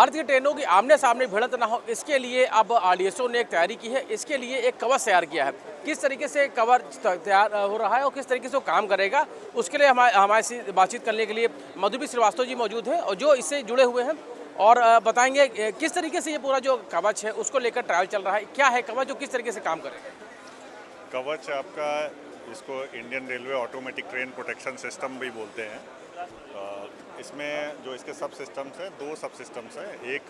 भारतीय ट्रेनों की आमने सामने भिड़ंत ना हो, इसके लिए अब आरडीएसओ ने एक तैयारी की है। इसके लिए एक कवच तैयार किया है। किस तरीके से कवच तैयार हो रहा है और किस तरीके से वो काम करेगा, उसके लिए हमारे से बातचीत करने के लिए मधुबी श्रीवास्तव जी मौजूद हैं और जो इससे जुड़े हुए हैं और बताएंगे किस तरीके से ये पूरा जो कवच है उसको लेकर ट्रायल चल रहा है। क्या है कवच, जो किस तरीके से काम करेगा? कवच आपका, इसको Indian railway automatic train protection system भी बोलते हैं। इसमें जो इसके सब सिस्टम्स हैं, दो सब सिस्टम्स हैं। एक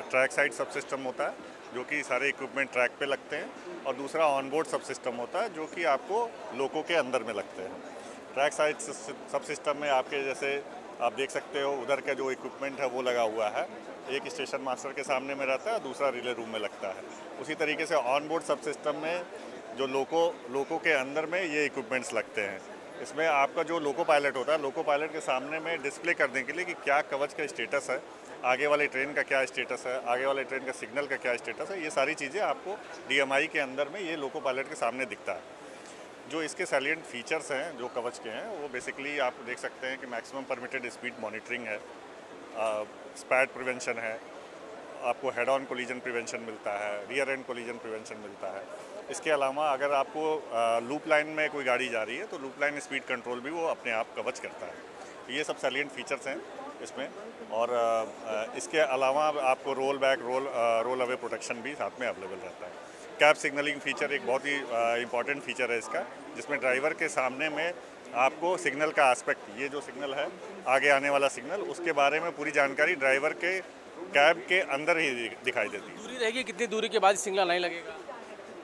ट्रैक साइड सब सिस्टम होता है जो कि सारे इक्विपमेंट ट्रैक पे लगते हैं, और दूसरा ऑनबोर्ड सब सिस्टम होता है जो कि आपको लोको के अंदर में लगते हैं। ट्रैक साइड सब सिस्टम में आपके जैसे आप देख सकते हो उधर का जो इक्विपमेंट है वो लगा हुआ है, एक स्टेशन मास्टर के सामने में रहता है, दूसरा रिले रूम में लगता है। उसी तरीके से ऑनबोर्ड सब सिस्टम में जो लोको के अंदर में ये इक्विपमेंट्स लगते हैं। इसमें आपका जो लोको पायलट होता है, लोको पायलट के सामने में डिस्प्ले करने के लिए कि क्या कवच का स्टेटस है, आगे वाले ट्रेन का क्या स्टेटस है, आगे वाले ट्रेन का सिग्नल का क्या स्टेटस है, ये सारी चीज़ें आपको डीएमआई के अंदर में ये लोको पायलट के सामने दिखता है। जो इसके सैलिएंट फीचर्स हैं जो कवच के हैं, वो बेसिकली आप देख सकते हैं कि मैक्सिमम परमिटेड स्पीड मॉनिटरिंग है, स्पैड प्रिवेंशन है, आपको हेड ऑन कोलिजन प्रिवेंशन मिलता है, रियर एंड कोलिजन प्रिवेंशन मिलता है। इसके अलावा अगर आपको लूप लाइन में कोई गाड़ी जा रही है तो लूप लाइन स्पीड कंट्रोल भी वो अपने आप कवच करता है। तो ये सब सैलिएंट फीचर्स हैं इसमें। और इसके अलावा आपको roll back role away protection भी साथ में अवेलेबल रहता है। कैब सिग्नलिंग फीचर एक बहुत ही इंपॉर्टेंट फीचर है इसका, जिसमें ड्राइवर के सामने में आपको सिग्नल का एस्पेक्ट, ये जो सिग्नल है आगे आने वाला सिग्नल, उसके बारे में पूरी जानकारी ड्राइवर के कैब के अंदर ही दिखाई देती है। दूरी रहेगी, कितनी दूरी के बाद सिग्नल नहीं लगेगा?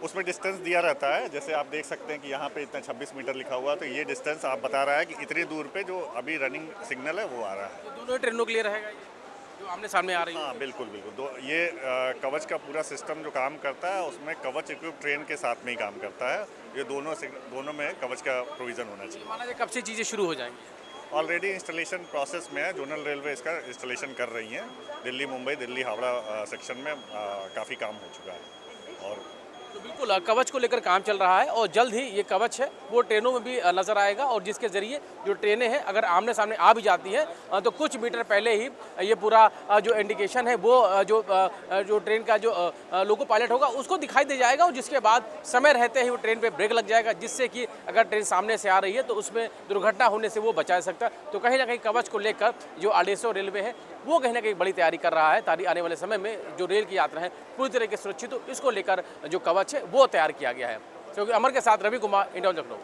उसमें डिस्टेंस दिया रहता है। जैसे आप देख सकते हैं कि यहाँ पे इतना 26 मीटर लिखा हुआ है, तो ये डिस्टेंस आप बता रहा है कि इतनी दूर पे जो अभी रनिंग सिग्नल है वो आ रहा है। तो दोनों ट्रेनों के लिए रहेगा ये, जो आमने सामने आ रही है? हाँ बिल्कुल बिल्कुल। ये कवच का पूरा सिस्टम जो काम करता है उसमें कवच इक्विप ट्रेन के साथ में ही काम करता है। ये दोनों में कवच का प्रोविज़न होना चाहिए। माना जाए कब से चीज़ें शुरू हो जाएंगी? ऑलरेडी इंस्टॉलेशन प्रोसेस में है। जोनल रेलवे इसका इंस्टॉलेशन कर रही हैं। दिल्ली मुंबई दिल्ली हावड़ा सेक्शन में काफ़ी काम हो चुका है। और तो बिल्कुल कवच को लेकर काम चल रहा है और जल्द ही ये कवच है वो ट्रेनों में भी नज़र आएगा, और जिसके ज़रिए जो ट्रेनें हैं अगर आमने सामने आ भी जाती हैं तो कुछ मीटर पहले ही ये पूरा जो इंडिकेशन है वो जो ट्रेन का जो लोको पायलट होगा उसको दिखाई दे जाएगा, और जिसके बाद समय रहते ही वो ट्रेन पे ब्रेक लग जाएगा, जिससे कि अगर ट्रेन सामने से आ रही है तो उसमें दुर्घटना होने से वो बचा सकता है। तो कहीं ना कहीं कवच को लेकर जो आरडीएसओ रेलवे है वो कहीं ना कहीं बड़ी तैयारी कर रहा है। आने वाले समय में जो रेल की यात्रा है पूरी तरीके से सुरक्षित हो, इसको लेकर जो कवच है वो तैयार किया गया है। क्योंकि अमर के साथ रवि कुमार, इंडिया लखनऊ।